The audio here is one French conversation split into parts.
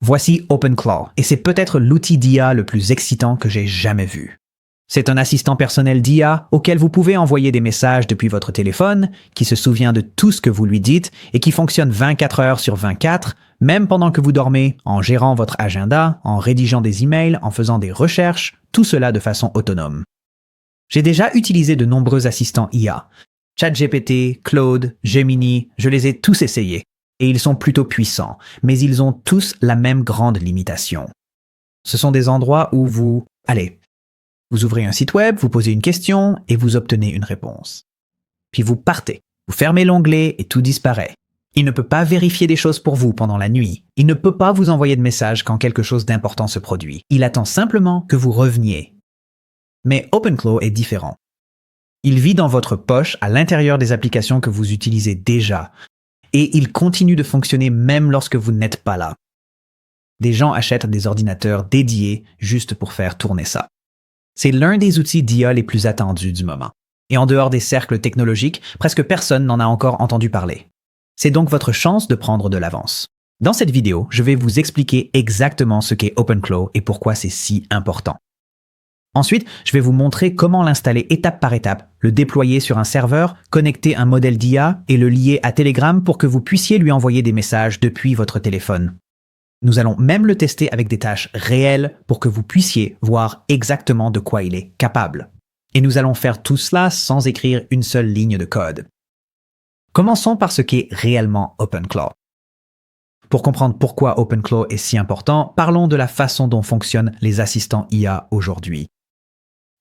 Voici OpenClaw, et c'est peut-être l'outil d'IA le plus excitant que j'ai jamais vu. C'est un assistant personnel d'IA auquel vous pouvez envoyer des messages depuis votre téléphone, qui se souvient de tout ce que vous lui dites et qui fonctionne 24 heures sur 24, même pendant que vous dormez, en gérant votre agenda, en rédigeant des emails, en faisant des recherches, tout cela de façon autonome. J'ai déjà utilisé de nombreux assistants IA. ChatGPT, Claude, Gemini, je les ai tous essayés. Et ils sont plutôt puissants, mais ils ont tous la même grande limitation. Ce sont des endroits où vous ouvrez un site web, vous posez une question et vous obtenez une réponse. Puis vous partez, vous fermez l'onglet et tout disparaît. Il ne peut pas vérifier des choses pour vous pendant la nuit. Il ne peut pas vous envoyer de messages quand quelque chose d'important se produit. Il attend simplement que vous reveniez. Mais OpenClaw est différent. Il vit dans votre poche à l'intérieur des applications que vous utilisez déjà. Et il continue de fonctionner même lorsque vous n'êtes pas là. Des gens achètent des ordinateurs dédiés juste pour faire tourner ça. C'est l'un des outils d'IA les plus attendus du moment. Et en dehors des cercles technologiques, presque personne n'en a encore entendu parler. C'est donc votre chance de prendre de l'avance. Dans cette vidéo, je vais vous expliquer exactement ce qu'est OpenClaw et pourquoi c'est si important. Ensuite, je vais vous montrer comment l'installer étape par étape, le déployer sur un serveur, connecter un modèle d'IA et le lier à Telegram pour que vous puissiez lui envoyer des messages depuis votre téléphone. Nous allons même le tester avec des tâches réelles pour que vous puissiez voir exactement de quoi il est capable. Et nous allons faire tout cela sans écrire une seule ligne de code. Commençons par ce qu'est réellement OpenClaw. Pour comprendre pourquoi OpenClaw est si important, parlons de la façon dont fonctionnent les assistants IA aujourd'hui.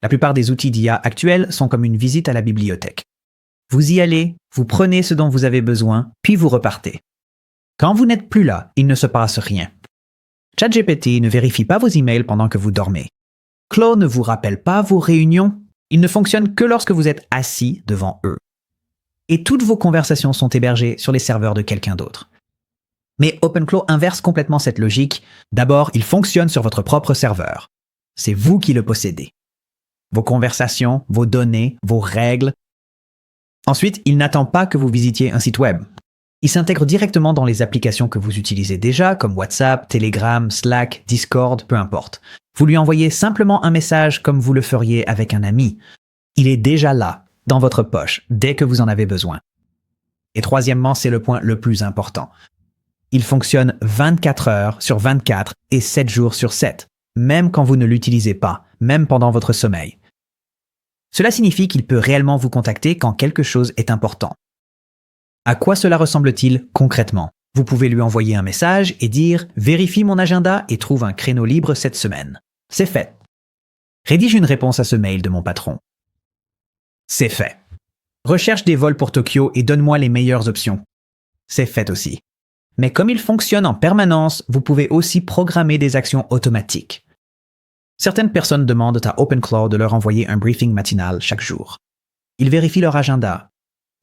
La plupart des outils d'IA actuels sont comme une visite à la bibliothèque. Vous y allez, vous prenez ce dont vous avez besoin, puis vous repartez. Quand vous n'êtes plus là, il ne se passe rien. ChatGPT ne vérifie pas vos emails pendant que vous dormez. Claude ne vous rappelle pas vos réunions. Il ne fonctionne que lorsque vous êtes assis devant eux. Et toutes vos conversations sont hébergées sur les serveurs de quelqu'un d'autre. Mais OpenClaw inverse complètement cette logique. D'abord, il fonctionne sur votre propre serveur. C'est vous qui le possédez. Vos conversations, vos données, vos règles. Ensuite, il n'attend pas que vous visitiez un site web. Il s'intègre directement dans les applications que vous utilisez déjà, comme WhatsApp, Telegram, Slack, Discord, peu importe. Vous lui envoyez simplement un message comme vous le feriez avec un ami. Il est déjà là, dans votre poche, dès que vous en avez besoin. Et troisièmement, c'est le point le plus important. Il fonctionne 24 heures sur 24 et 7 jours sur 7, même quand vous ne l'utilisez pas, même pendant votre sommeil. Cela signifie qu'il peut réellement vous contacter quand quelque chose est important. À quoi cela ressemble-t-il concrètement? Vous pouvez lui envoyer un message et dire « Vérifie mon agenda et trouve un créneau libre cette semaine ». C'est fait. Rédige une réponse à ce mail de mon patron. C'est fait. Recherche des vols pour Tokyo et donne-moi les meilleures options. C'est fait aussi. Mais comme il fonctionne en permanence, vous pouvez aussi programmer des actions automatiques. Certaines personnes demandent à OpenClaw de leur envoyer un briefing matinal chaque jour. Ils vérifient leur agenda.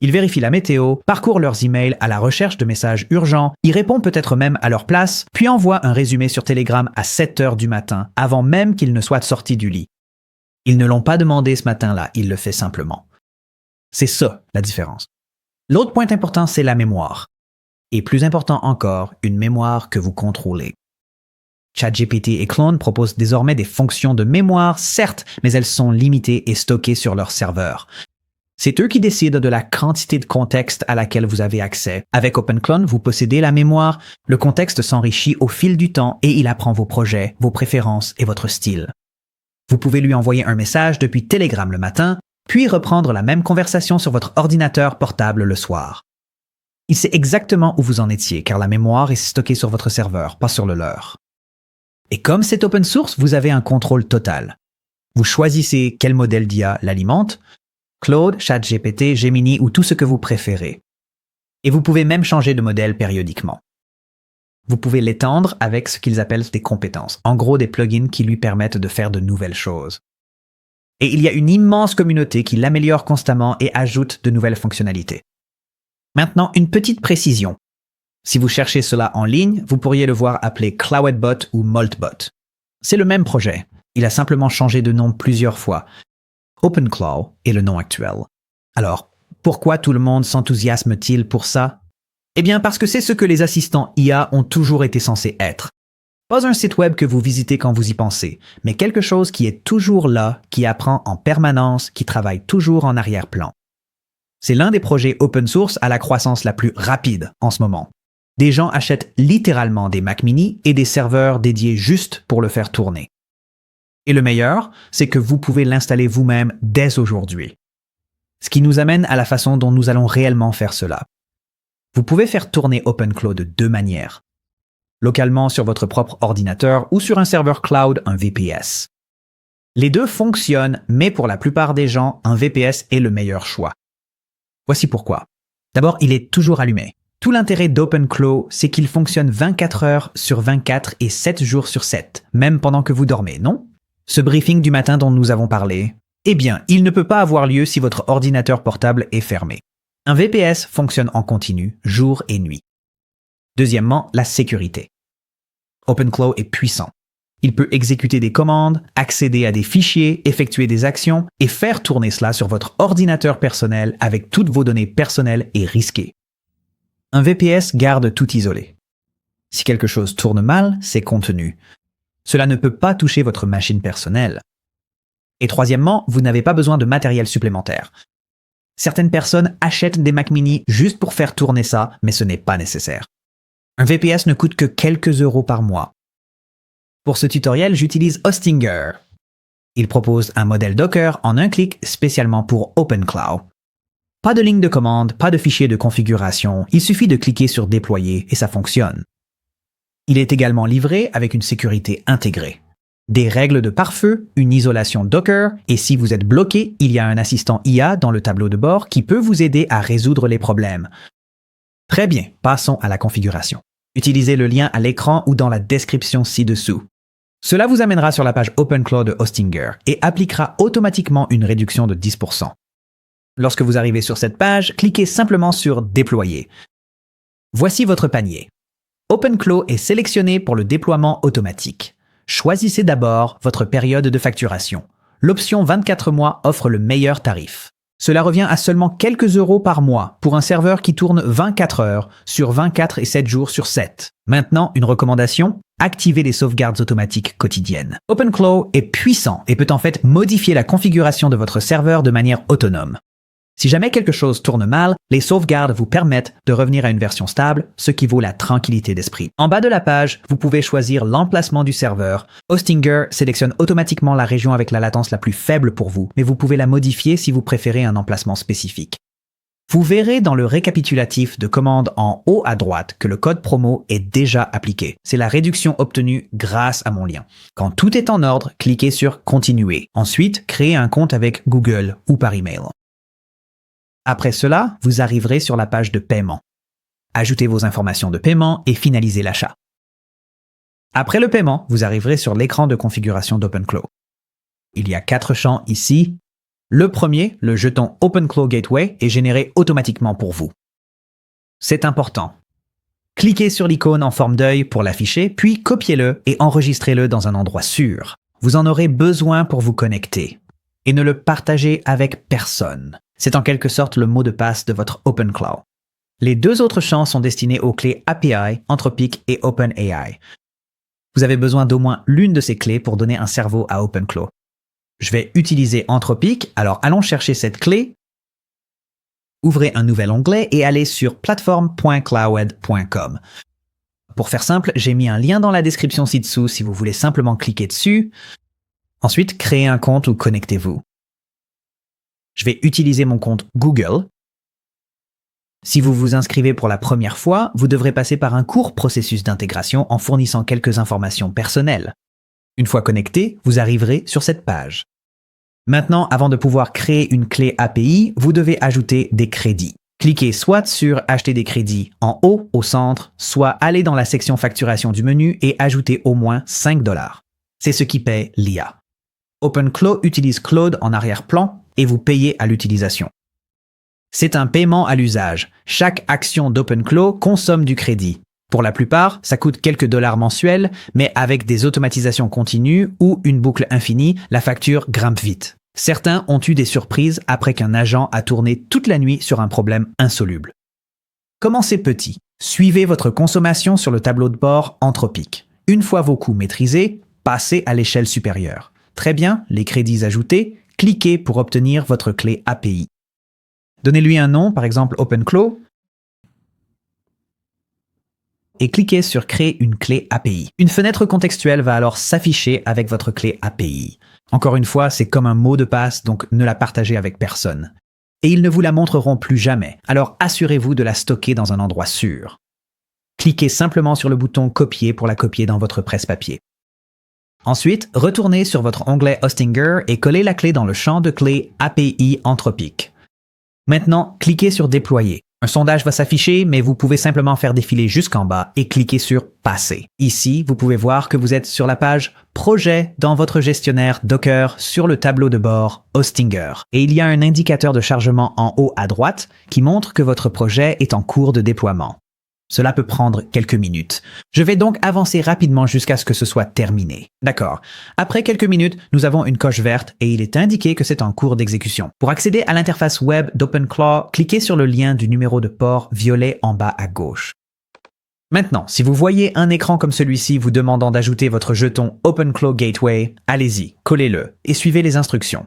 Ils vérifient la météo, parcourent leurs emails à la recherche de messages urgents, y répondent peut-être même à leur place, puis envoient un résumé sur Telegram à 7 heures du matin, avant même qu'ils ne soient sortis du lit. Ils ne l'ont pas demandé ce matin-là, il le fait simplement. C'est ça, la différence. L'autre point important, c'est la mémoire. Et plus important encore, une mémoire que vous contrôlez. ChatGPT et Claude proposent désormais des fonctions de mémoire, certes, mais elles sont limitées et stockées sur leur serveur. C'est eux qui décident de la quantité de contexte à laquelle vous avez accès. Avec OpenClaw, vous possédez la mémoire, le contexte s'enrichit au fil du temps et il apprend vos projets, vos préférences et votre style. Vous pouvez lui envoyer un message depuis Telegram le matin, puis reprendre la même conversation sur votre ordinateur portable le soir. Il sait exactement où vous en étiez, car la mémoire est stockée sur votre serveur, pas sur le leur. Et comme c'est open source, vous avez un contrôle total. Vous choisissez quel modèle d'IA l'alimente, Claude, ChatGPT, Gemini ou tout ce que vous préférez. Et vous pouvez même changer de modèle périodiquement. Vous pouvez l'étendre avec ce qu'ils appellent des compétences, en gros des plugins qui lui permettent de faire de nouvelles choses. Et il y a une immense communauté qui l'améliore constamment et ajoute de nouvelles fonctionnalités. Maintenant, une petite précision. Si vous cherchez cela en ligne, vous pourriez le voir appelé Cloudbot ou Moltbot. C'est le même projet. Il a simplement changé de nom plusieurs fois. OpenClaw est le nom actuel. Alors, pourquoi tout le monde s'enthousiasme-t-il pour ça? Eh bien, parce que c'est ce que les assistants IA ont toujours été censés être. Pas un site web que vous visitez quand vous y pensez, mais quelque chose qui est toujours là, qui apprend en permanence, qui travaille toujours en arrière-plan. C'est l'un des projets open source à la croissance la plus rapide en ce moment. Des gens achètent littéralement des Mac mini et des serveurs dédiés juste pour le faire tourner. Et le meilleur, c'est que vous pouvez l'installer vous-même dès aujourd'hui. Ce qui nous amène à la façon dont nous allons réellement faire cela. Vous pouvez faire tourner OpenClaw de deux manières. Localement sur votre propre ordinateur ou sur un serveur cloud, un VPS. Les deux fonctionnent, mais pour la plupart des gens, un VPS est le meilleur choix. Voici pourquoi. D'abord, il est toujours allumé. Tout l'intérêt d'OpenClaw, c'est qu'il fonctionne 24 heures sur 24 et 7 jours sur 7, même pendant que vous dormez, non? Ce briefing du matin dont nous avons parlé, eh bien, il ne peut pas avoir lieu si votre ordinateur portable est fermé. Un VPS fonctionne en continu, jour et nuit. Deuxièmement, la sécurité. OpenClaw est puissant. Il peut exécuter des commandes, accéder à des fichiers, effectuer des actions et faire tourner cela sur votre ordinateur personnel avec toutes vos données personnelles et risquées. Un VPS garde tout isolé. Si quelque chose tourne mal, c'est contenu. Cela ne peut pas toucher votre machine personnelle. Et troisièmement, vous n'avez pas besoin de matériel supplémentaire. Certaines personnes achètent des Mac mini juste pour faire tourner ça, mais ce n'est pas nécessaire. Un VPS ne coûte que quelques euros par mois. Pour ce tutoriel, j'utilise Hostinger. Il propose un modèle Docker en un clic spécialement pour OpenClaw. Pas de ligne de commande, pas de fichier de configuration, il suffit de cliquer sur Déployer et ça fonctionne. Il est également livré avec une sécurité intégrée. Des règles de pare-feu, une isolation Docker, et si vous êtes bloqué, il y a un assistant IA dans le tableau de bord qui peut vous aider à résoudre les problèmes. Très bien, passons à la configuration. Utilisez le lien à l'écran ou dans la description ci-dessous. Cela vous amènera sur la page OpenClaw de Hostinger et appliquera automatiquement une réduction de 10%. Lorsque vous arrivez sur cette page, cliquez simplement sur Déployer. Voici votre panier. OpenClaw est sélectionné pour le déploiement automatique. Choisissez d'abord votre période de facturation. L'option 24 mois offre le meilleur tarif. Cela revient à seulement quelques euros par mois pour un serveur qui tourne 24 heures sur 24 et 7 jours sur 7. Maintenant, une recommandation, activez les sauvegardes automatiques quotidiennes. OpenClaw est puissant et peut en fait modifier la configuration de votre serveur de manière autonome. Si jamais quelque chose tourne mal, les sauvegardes vous permettent de revenir à une version stable, ce qui vaut la tranquillité d'esprit. En bas de la page, vous pouvez choisir l'emplacement du serveur. Hostinger sélectionne automatiquement la région avec la latence la plus faible pour vous, mais vous pouvez la modifier si vous préférez un emplacement spécifique. Vous verrez dans le récapitulatif de commande en haut à droite que le code promo est déjà appliqué. C'est la réduction obtenue grâce à mon lien. Quand tout est en ordre, cliquez sur Continuer. Ensuite, créez un compte avec Google ou par email. Après cela, vous arriverez sur la page de paiement. Ajoutez vos informations de paiement et finalisez l'achat. Après le paiement, vous arriverez sur l'écran de configuration d'OpenClaw. Il y a 4 champs ici. Le premier, le jeton OpenClaw Gateway, est généré automatiquement pour vous. C'est important. Cliquez sur l'icône en forme d'œil pour l'afficher, puis copiez-le et enregistrez-le dans un endroit sûr. Vous en aurez besoin pour vous connecter. Et ne le partagez avec personne. C'est en quelque sorte le mot de passe de votre OpenClaw. Les 2 autres champs sont destinés aux clés API, Anthropic et OpenAI. Vous avez besoin d'au moins l'une de ces clés pour donner un cerveau à OpenClaw. Je vais utiliser Anthropic, alors allons chercher cette clé. Ouvrez un nouvel onglet et allez sur platform.clowed.com. Pour faire simple, j'ai mis un lien dans la description ci-dessous si vous voulez simplement cliquer dessus. Ensuite, créez un compte ou connectez-vous. Je vais utiliser mon compte Google. Si vous vous inscrivez pour la première fois, vous devrez passer par un court processus d'intégration en fournissant quelques informations personnelles. Une fois connecté, vous arriverez sur cette page. Maintenant, avant de pouvoir créer une clé API, vous devez ajouter des crédits. Cliquez soit sur « Acheter des crédits » en haut au centre, soit allez dans la section facturation du menu et ajoutez au moins 5 $. C'est ce qui paie l'IA. OpenClaw utilise Claude en arrière-plan et vous payez à l'utilisation. C'est un paiement à l'usage. Chaque action d'OpenClaw consomme du crédit. Pour la plupart, ça coûte quelques dollars mensuels, mais avec des automatisations continues ou une boucle infinie, la facture grimpe vite. Certains ont eu des surprises après qu'un agent a tourné toute la nuit sur un problème insoluble. Commencez petit. Suivez votre consommation sur le tableau de bord Anthropic. Une fois vos coûts maîtrisés, passez à l'échelle supérieure. Très bien, les crédits ajoutés, cliquez pour obtenir votre clé API. Donnez-lui un nom, par exemple OpenClaw, et cliquez sur Créer une clé API. Une fenêtre contextuelle va alors s'afficher avec votre clé API. Encore une fois, c'est comme un mot de passe, donc ne la partagez avec personne. Et ils ne vous la montreront plus jamais, alors assurez-vous de la stocker dans un endroit sûr. Cliquez simplement sur le bouton Copier pour la copier dans votre presse-papier. Ensuite, retournez sur votre onglet Hostinger et collez la clé dans le champ de clé API Anthropic. Maintenant, cliquez sur Déployer. Un sondage va s'afficher, mais vous pouvez simplement faire défiler jusqu'en bas et cliquer sur Passer. Ici, vous pouvez voir que vous êtes sur la page Projet dans votre gestionnaire Docker sur le tableau de bord Hostinger. Et il y a un indicateur de chargement en haut à droite qui montre que votre projet est en cours de déploiement. Cela peut prendre quelques minutes. Je vais donc avancer rapidement jusqu'à ce que ce soit terminé. D'accord. Après quelques minutes, nous avons une coche verte et il est indiqué que c'est en cours d'exécution. Pour accéder à l'interface web d'OpenClaw, cliquez sur le lien du numéro de port violet en bas à gauche. Maintenant, si vous voyez un écran comme celui-ci vous demandant d'ajouter votre jeton OpenClaw Gateway, allez-y, collez-le et suivez les instructions.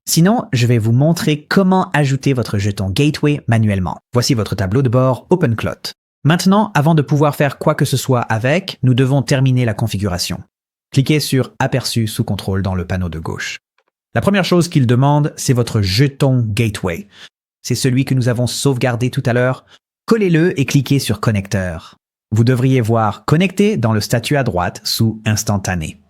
Sinon, je vais vous montrer comment ajouter votre jeton Gateway manuellement. Voici votre tableau de bord OpenClaw. Maintenant, avant de pouvoir faire quoi que ce soit avec, nous devons terminer la configuration. Cliquez sur Aperçu sous contrôle dans le panneau de gauche. La première chose qu'il demande, c'est votre jeton Gateway. C'est celui que nous avons sauvegardé tout à l'heure. Collez-le et cliquez sur Connecteur. Vous devriez voir Connecté dans le statut à droite sous Instantané.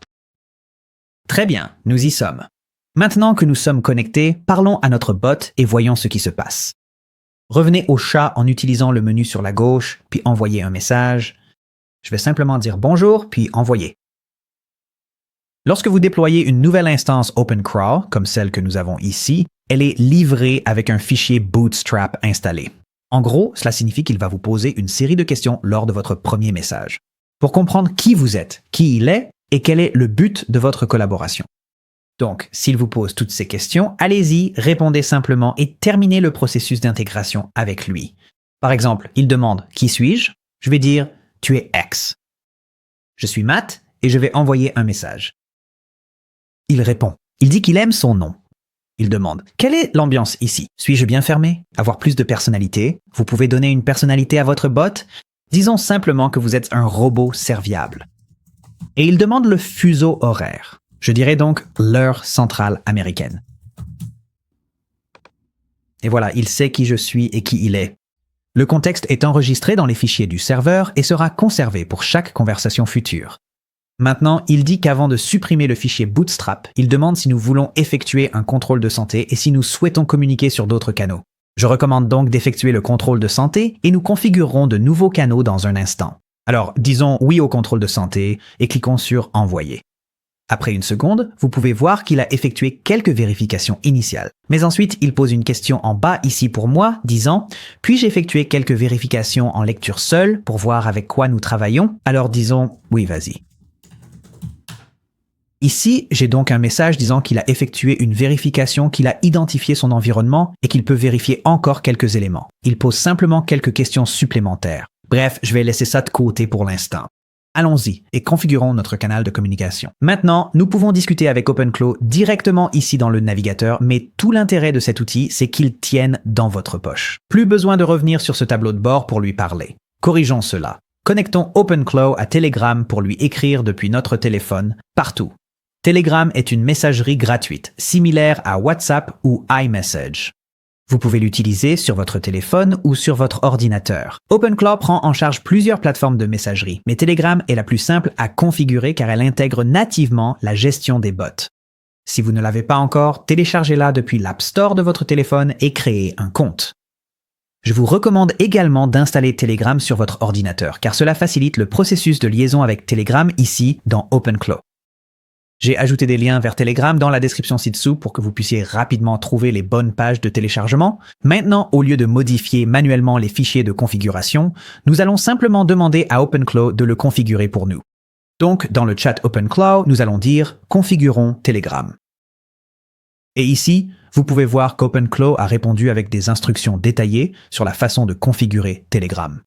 Très bien, nous y sommes. Maintenant que nous sommes connectés, parlons à notre bot et voyons ce qui se passe. Revenez au chat en utilisant le menu sur la gauche, puis envoyez un message. Je vais simplement dire bonjour, puis envoyer. Lorsque vous déployez une nouvelle instance OpenCrawl, comme celle que nous avons ici, elle est livrée avec un fichier Bootstrap installé. En gros, cela signifie qu'il va vous poser une série de questions lors de votre premier message, pour comprendre qui vous êtes, qui il est, et quel est le but de votre collaboration. Donc, s'il vous pose toutes ces questions, allez-y, répondez simplement et terminez le processus d'intégration avec lui. Par exemple, il demande « Qui suis-je » Je vais dire « Tu es X ». Je suis Matt et je vais envoyer un message. Il répond. Il dit qu'il aime son nom. Il demande « Quelle est l'ambiance ici? Suis-je bien fermé? Avoir plus de personnalité? Vous pouvez donner une personnalité à votre bot? Disons simplement que vous êtes un robot serviable. » Et il demande le fuseau horaire. Je dirais donc l'heure centrale américaine. Et voilà, il sait qui je suis et qui il est. Le contexte est enregistré dans les fichiers du serveur et sera conservé pour chaque conversation future. Maintenant, il dit qu'avant de supprimer le fichier Bootstrap, il demande si nous voulons effectuer un contrôle de santé et si nous souhaitons communiquer sur d'autres canaux. Je recommande donc d'effectuer le contrôle de santé et nous configurerons de nouveaux canaux dans un instant. Alors, disons oui au contrôle de santé et cliquons sur Envoyer. Après une seconde, vous pouvez voir qu'il a effectué quelques vérifications initiales. Mais ensuite, il pose une question en bas ici pour moi, disant « Puis-je effectuer quelques vérifications en lecture seule pour voir avec quoi nous travaillons ?» Alors disons « Oui, vas-y ». Ici, j'ai donc un message disant qu'il a effectué une vérification, qu'il a identifié son environnement et qu'il peut vérifier encore quelques éléments. Il pose simplement quelques questions supplémentaires. Bref, je vais laisser ça de côté pour l'instant. Allons-y et configurons notre canal de communication. Maintenant, nous pouvons discuter avec OpenClaw directement ici dans le navigateur, mais tout l'intérêt de cet outil, c'est qu'il tienne dans votre poche. Plus besoin de revenir sur ce tableau de bord pour lui parler. Corrigeons cela. Connectons OpenClaw à Telegram pour lui écrire depuis notre téléphone, partout. Telegram est une messagerie gratuite, similaire à WhatsApp ou iMessage. Vous pouvez l'utiliser sur votre téléphone ou sur votre ordinateur. OpenClaw prend en charge plusieurs plateformes de messagerie, mais Telegram est la plus simple à configurer car elle intègre nativement la gestion des bots. Si vous ne l'avez pas encore, téléchargez-la depuis l'App Store de votre téléphone et créez un compte. Je vous recommande également d'installer Telegram sur votre ordinateur car cela facilite le processus de liaison avec Telegram ici dans OpenClaw. J'ai ajouté des liens vers Telegram dans la description ci-dessous pour que vous puissiez rapidement trouver les bonnes pages de téléchargement. Maintenant, au lieu de modifier manuellement les fichiers de configuration, nous allons simplement demander à OpenClaw de le configurer pour nous. Donc, dans le chat OpenClaw, nous allons dire « Configurons Telegram ». Et ici, vous pouvez voir qu'OpenClaw a répondu avec des instructions détaillées sur la façon de configurer Telegram.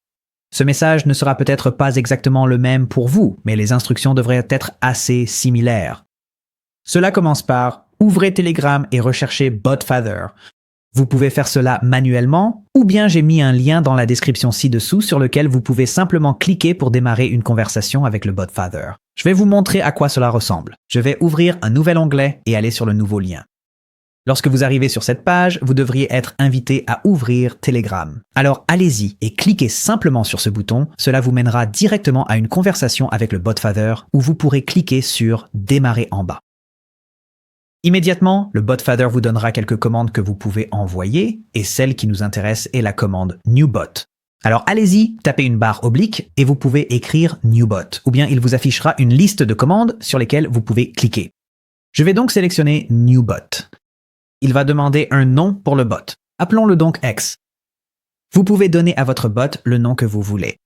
Ce message ne sera peut-être pas exactement le même pour vous, mais les instructions devraient être assez similaires. Cela commence par « Ouvrez Telegram et recherchez Botfather ». Vous pouvez faire cela manuellement, ou bien j'ai mis un lien dans la description ci-dessous sur lequel vous pouvez simplement cliquer pour démarrer une conversation avec le Botfather. Je vais vous montrer à quoi cela ressemble. Je vais ouvrir un nouvel onglet et aller sur le nouveau lien. Lorsque vous arrivez sur cette page, vous devriez être invité à ouvrir Telegram. Alors allez-y et cliquez simplement sur ce bouton. Cela vous mènera directement à une conversation avec le Botfather où vous pourrez cliquer sur « Démarrer en bas ». Immédiatement, le Botfather vous donnera quelques commandes que vous pouvez envoyer et celle qui nous intéresse est la commande New Bot. Alors allez-y, tapez une barre oblique et vous pouvez écrire New Bot ou bien il vous affichera une liste de commandes sur lesquelles vous pouvez cliquer. Je vais donc sélectionner New Bot. Il va demander un nom pour le bot. Appelons-le donc X. Vous pouvez donner à votre bot le nom que vous voulez.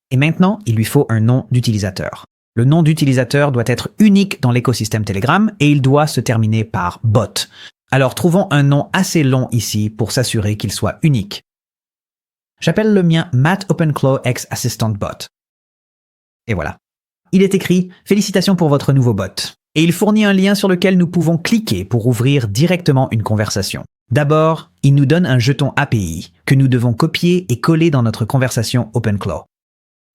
Et maintenant, il lui faut un nom d'utilisateur. Le nom d'utilisateur doit être unique dans l'écosystème Telegram et il doit se terminer par bot. Alors trouvons un nom assez long ici pour s'assurer qu'il soit unique. J'appelle le mien Matt OpenClaw X Assistant Bot. Et voilà. Il est écrit « Félicitations pour votre nouveau bot ». Et il fournit un lien sur lequel nous pouvons cliquer pour ouvrir directement une conversation. D'abord, il nous donne un jeton API que nous devons copier et coller dans notre conversation OpenClaw.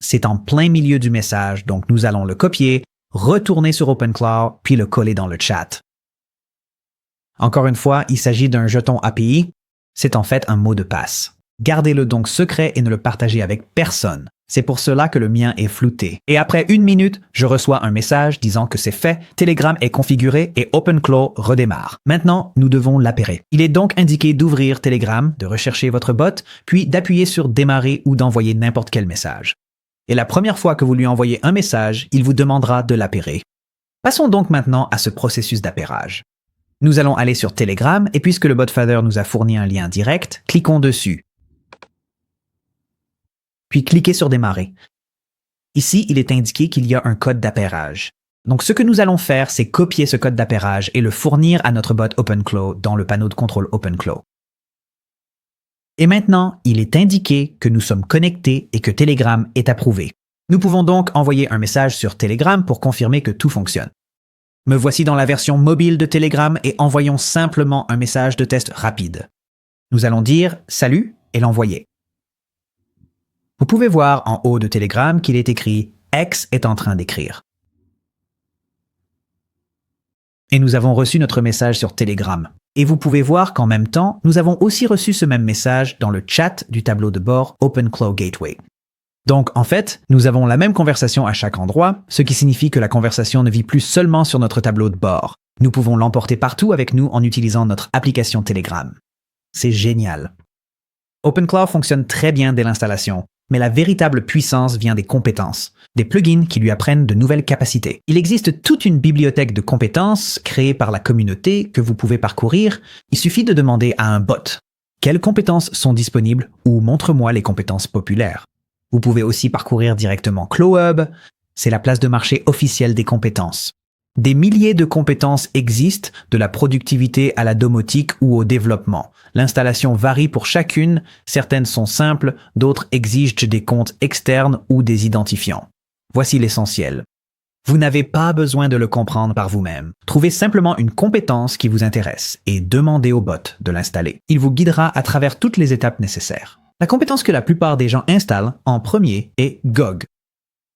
C'est en plein milieu du message, donc nous allons le copier, retourner sur OpenClaw, puis le coller dans le chat. Encore une fois, il s'agit d'un jeton API. C'est en fait un mot de passe. Gardez-le donc secret et ne le partagez avec personne. C'est pour cela que le mien est flouté. Et après 1 minute, je reçois un message disant que c'est fait, Telegram est configuré et OpenClaw redémarre. Maintenant, nous devons l'appairer. Il est donc indiqué d'ouvrir Telegram, de rechercher votre bot, puis d'appuyer sur démarrer ou d'envoyer n'importe quel message. Et la première fois que vous lui envoyez un message, il vous demandera de l'appairer. Passons donc maintenant à ce processus d'appairage. Nous allons aller sur Telegram et puisque le Botfather nous a fourni un lien direct, cliquons dessus. Puis cliquez sur Démarrer. Ici, il est indiqué qu'il y a un code d'appairage. Donc ce que nous allons faire, c'est copier ce code d'appairage et le fournir à notre bot OpenClaw dans le panneau de contrôle OpenClaw. Et maintenant, il est indiqué que nous sommes connectés et que Telegram est approuvé. Nous pouvons donc envoyer un message sur Telegram pour confirmer que tout fonctionne. Me voici dans la version mobile de Telegram et envoyons simplement un message de test rapide. Nous allons dire « Salut » et l'envoyer. Vous pouvez voir en haut de Telegram qu'il est écrit « X est en train d'écrire ». Et nous avons reçu notre message sur Telegram. Et vous pouvez voir qu'en même temps, nous avons aussi reçu ce même message dans le chat du tableau de bord OpenClaw Gateway. Donc, en fait, nous avons la même conversation à chaque endroit, ce qui signifie que la conversation ne vit plus seulement sur notre tableau de bord. Nous pouvons l'emporter partout avec nous en utilisant notre application Telegram. C'est génial. OpenClaw fonctionne très bien dès l'installation, mais la véritable puissance vient des compétences, des plugins qui lui apprennent de nouvelles capacités. Il existe toute une bibliothèque de compétences créée par la communauté que vous pouvez parcourir. Il suffit de demander à un bot « Quelles compétences sont disponibles ?» ou « Montre-moi les compétences populaires ». Vous pouvez aussi parcourir directement ClawHub, c'est la place de marché officielle des compétences. Des milliers de compétences existent, de la productivité à la domotique ou au développement. L'installation varie pour chacune, certaines sont simples, d'autres exigent des comptes externes ou des identifiants. Voici l'essentiel. Vous n'avez pas besoin de le comprendre par vous-même. Trouvez simplement une compétence qui vous intéresse et demandez au bot de l'installer. Il vous guidera à travers toutes les étapes nécessaires. La compétence que la plupart des gens installent en premier est GOG.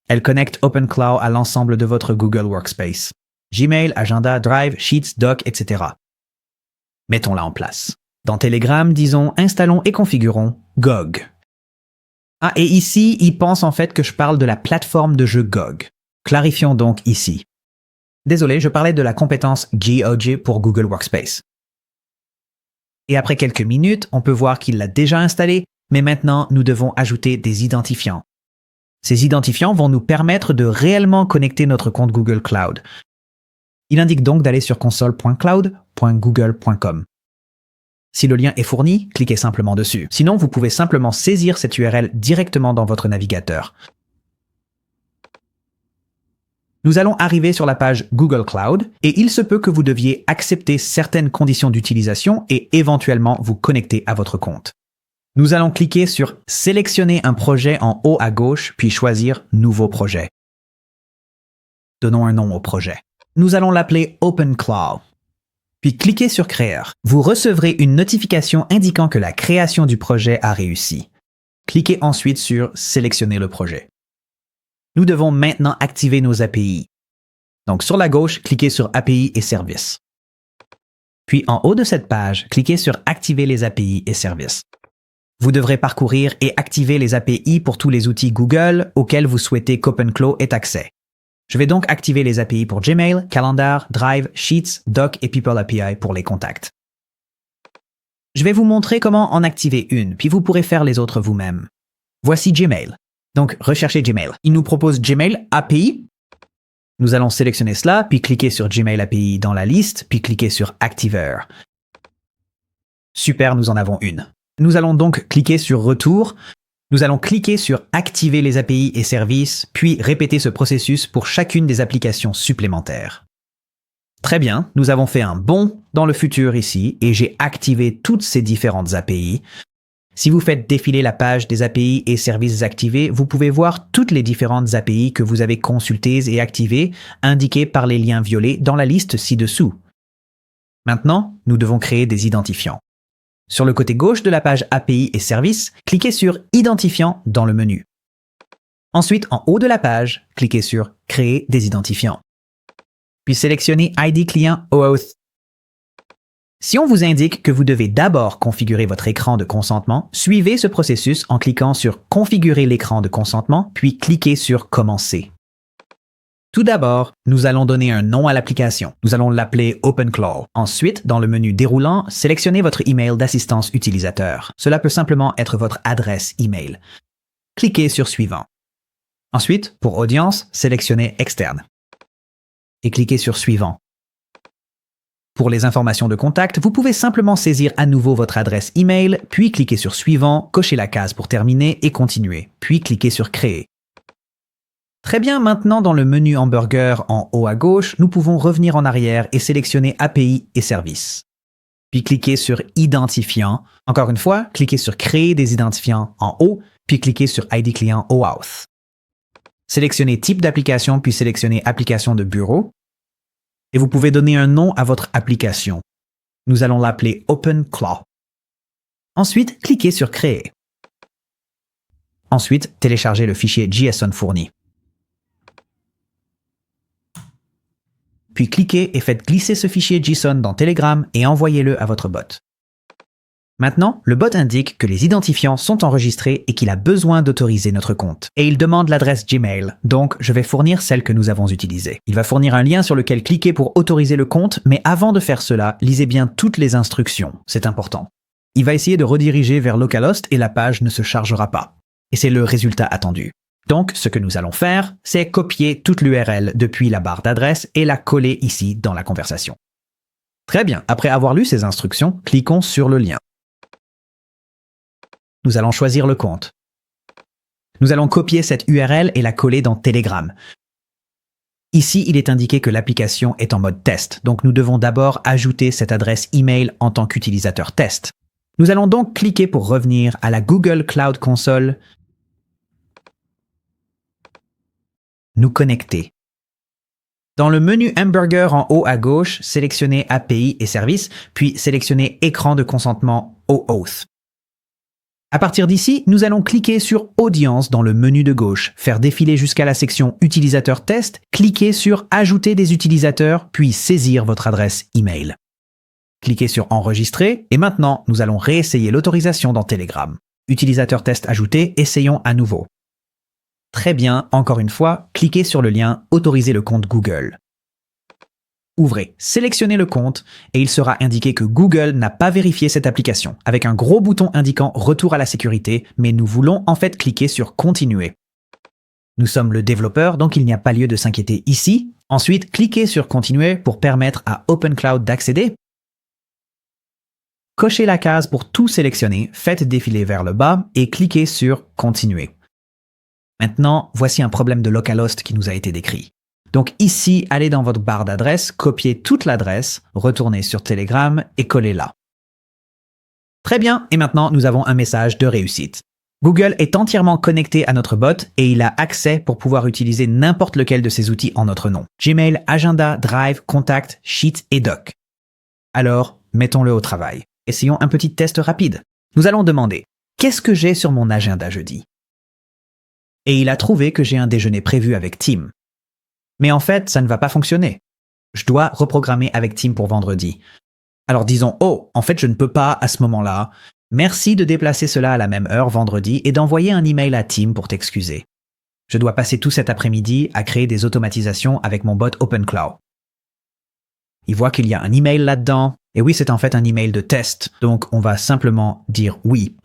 Elle connecte OpenClaw à l'ensemble de votre Google Workspace. Gmail, Agenda, Drive, Sheets, Doc, etc. Mettons-la en place. Dans Telegram, disons « Installons et configurons GOG ». Ah, et ici, il pense en fait que je parle de la plateforme de jeu GOG. Clarifions donc ici. Désolé, je parlais de la compétence GOG pour Google Workspace. Et après quelques minutes, on peut voir qu'il l'a déjà installé, mais maintenant, nous devons ajouter des identifiants. Ces identifiants vont nous permettre de réellement connecter notre compte Google Cloud. Il indique donc d'aller sur console.cloud.google.com. Si le lien est fourni, cliquez simplement dessus. Sinon, vous pouvez simplement saisir cette URL directement dans votre navigateur. Nous allons arriver sur la page Google Cloud et il se peut que vous deviez accepter certaines conditions d'utilisation et éventuellement vous connecter à votre compte. Nous allons cliquer sur « Sélectionner un projet » en haut à gauche, puis choisir « Nouveau projet ». Donnons un nom au projet. Nous allons l'appeler OpenClaw. Puis cliquez sur « Créer ». Vous recevrez une notification indiquant que la création du projet a réussi. Cliquez ensuite sur « Sélectionner le projet ». Nous devons maintenant activer nos API. Donc sur la gauche, cliquez sur « API et services ». Puis en haut de cette page, cliquez sur « Activer les API et services ». Vous devrez parcourir et activer les API pour tous les outils Google auxquels vous souhaitez qu'OpenClaw ait accès. Je vais donc activer les API pour Gmail, Calendar, Drive, Sheets, Doc et People API pour les contacts. Je vais vous montrer comment en activer une, puis vous pourrez faire les autres vous-même. Voici Gmail. Donc, recherchez Gmail. Il nous propose Gmail API. Nous allons sélectionner cela, puis cliquer sur Gmail API dans la liste, puis cliquer sur Activer. Super, nous en avons une. Nous allons donc cliquer sur Retour. Nous allons cliquer sur Activer les API et services, puis répéter ce processus pour chacune des applications supplémentaires. Très bien, nous avons fait un bond dans le futur ici et j'ai activé toutes ces différentes API. Si vous faites défiler la page des API et services activés, vous pouvez voir toutes les différentes API que vous avez consultées et activées, indiquées par les liens violets dans la liste ci-dessous. Maintenant, nous devons créer des identifiants. Sur le côté gauche de la page API et services, cliquez sur « Identifiant » dans le menu. Ensuite, en haut de la page, cliquez sur « Créer des identifiants ». Puis sélectionnez « ID client OAuth ». Si on vous indique que vous devez d'abord configurer votre écran de consentement, suivez ce processus en cliquant sur « Configurer l'écran de consentement », puis cliquez sur « Commencer ». Tout d'abord, nous allons donner un nom à l'application. Nous allons l'appeler OpenClaw. Ensuite, dans le menu déroulant, sélectionnez votre email d'assistance utilisateur. Cela peut simplement être votre adresse email. Cliquez sur Suivant. Ensuite, pour Audience, sélectionnez Externe. Et cliquez sur Suivant. Pour les informations de contact, vous pouvez simplement saisir à nouveau votre adresse email, puis cliquer sur Suivant, cocher la case pour terminer et continuer, puis cliquer sur Créer. Très bien, maintenant dans le menu hamburger en haut à gauche, nous pouvons revenir en arrière et sélectionner API et services. Puis cliquez sur Identifiant. Encore une fois, cliquez sur Créer des identifiants en haut, puis cliquez sur ID client OAuth. Sélectionnez Type d'application, puis sélectionnez Application de bureau. Et vous pouvez donner un nom à votre application. Nous allons l'appeler OpenClaw. Ensuite, cliquez sur Créer. Ensuite, téléchargez le fichier JSON fourni. Puis cliquez et faites glisser ce fichier JSON dans Telegram et envoyez-le à votre bot. Maintenant, le bot indique que les identifiants sont enregistrés et qu'il a besoin d'autoriser notre compte. Et il demande l'adresse Gmail, donc je vais fournir celle que nous avons utilisée. Il va fournir un lien sur lequel cliquer pour autoriser le compte, mais avant de faire cela, lisez bien toutes les instructions, c'est important. Il va essayer de rediriger vers localhost et la page ne se chargera pas. Et c'est le résultat attendu. Donc, ce que nous allons faire, c'est copier toute l'URL depuis la barre d'adresse et la coller ici dans la conversation. Très bien, après avoir lu ces instructions, cliquons sur le lien. Nous allons choisir le compte. Nous allons copier cette URL et la coller dans Telegram. Ici, il est indiqué que l'application est en mode test, donc nous devons d'abord ajouter cette adresse email en tant qu'utilisateur test. Nous allons donc cliquer pour revenir à la Google Cloud Console, nous connecter. Dans le menu hamburger en haut à gauche, sélectionnez API et services, puis sélectionnez Écran de consentement OAuth. À partir d'ici, nous allons cliquer sur Audience dans le menu de gauche, faire défiler jusqu'à la section Utilisateur test, cliquez sur Ajouter des utilisateurs, puis saisir votre adresse email. Cliquez sur Enregistrer, et maintenant, nous allons réessayer l'autorisation dans Telegram. Utilisateur test ajouté, essayons à nouveau. Très bien, encore une fois, cliquez sur le lien « Autoriser le compte Google ». Ouvrez, sélectionnez le compte et il sera indiqué que Google n'a pas vérifié cette application, avec un gros bouton indiquant « Retour à la sécurité », mais nous voulons en fait cliquer sur « Continuer ». Nous sommes le développeur, donc il n'y a pas lieu de s'inquiéter ici. Ensuite, cliquez sur « Continuer » pour permettre à OpenCloud d'accéder. Cochez la case pour tout sélectionner, faites défiler vers le bas et cliquez sur « Continuer ». Maintenant, voici un problème de localhost qui nous a été décrit. Donc ici, allez dans votre barre d'adresse, copiez toute l'adresse, retournez sur Telegram et collez-la. Très bien, et maintenant nous avons un message de réussite. Google est entièrement connecté à notre bot et il a accès pour pouvoir utiliser n'importe lequel de ces outils en notre nom. Gmail, Agenda, Drive, Contact, Sheet et Doc. Alors, mettons-le au travail. Essayons un petit test rapide. Nous allons demander « Qu'est-ce que j'ai sur mon agenda jeudi ?» Et il a trouvé que j'ai un déjeuner prévu avec Tim. Mais en fait, ça ne va pas fonctionner. Je dois reprogrammer avec Tim pour vendredi. Alors disons « Oh, en fait, je ne peux pas à ce moment-là. Merci de déplacer cela à la même heure vendredi et d'envoyer un email à Tim pour t'excuser. Je dois passer tout cet après-midi à créer des automatisations avec mon bot OpenClaw. » Il voit qu'il y a un email là-dedans. Et oui, c'est en fait un email de test. Donc, on va simplement dire oui.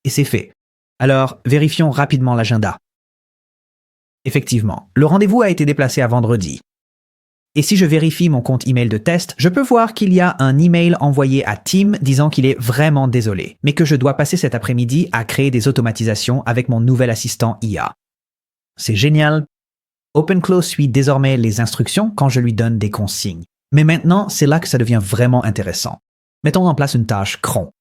Et c'est fait. Alors, vérifions rapidement l'agenda. Effectivement, le rendez-vous a été déplacé à vendredi. Et si je vérifie mon compte email de test, je peux voir qu'il y a un email envoyé à Tim disant qu'il est vraiment désolé, mais que je dois passer cet après-midi à créer des automatisations avec mon nouvel assistant IA. C'est génial. OpenClaw suit désormais les instructions quand je lui donne des consignes. Mais maintenant, c'est là que ça devient vraiment intéressant. Mettons en place une tâche cron.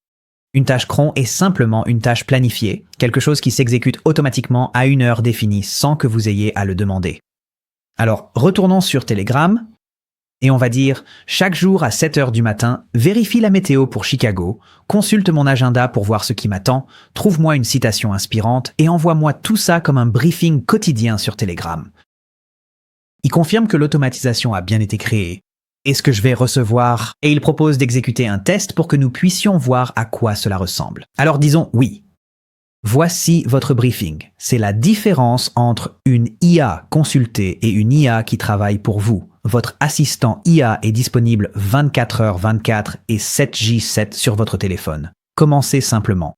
Une tâche cron est simplement une tâche planifiée, quelque chose qui s'exécute automatiquement à une heure définie sans que vous ayez à le demander. Alors, retournons sur Telegram et on va dire « Chaque jour à 7 heures du matin, vérifie la météo pour Chicago, consulte mon agenda pour voir ce qui m'attend, trouve-moi une citation inspirante et envoie-moi tout ça comme un briefing quotidien sur Telegram. » Il confirme que l'automatisation a bien été créée. Est-ce que je vais recevoir? Et il propose d'exécuter un test pour que nous puissions voir à quoi cela ressemble. Alors disons oui. Voici votre briefing. C'est la différence entre une IA consultée et une IA qui travaille pour vous. Votre assistant IA est disponible 24h/24 et 7J7 sur votre téléphone. Commencez simplement.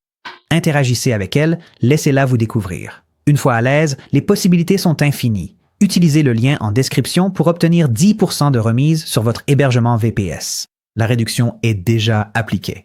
Interagissez avec elle, laissez-la vous découvrir. Une fois à l'aise, les possibilités sont infinies. Utilisez le lien en description pour obtenir 10% de remise sur votre hébergement VPS. La réduction est déjà appliquée.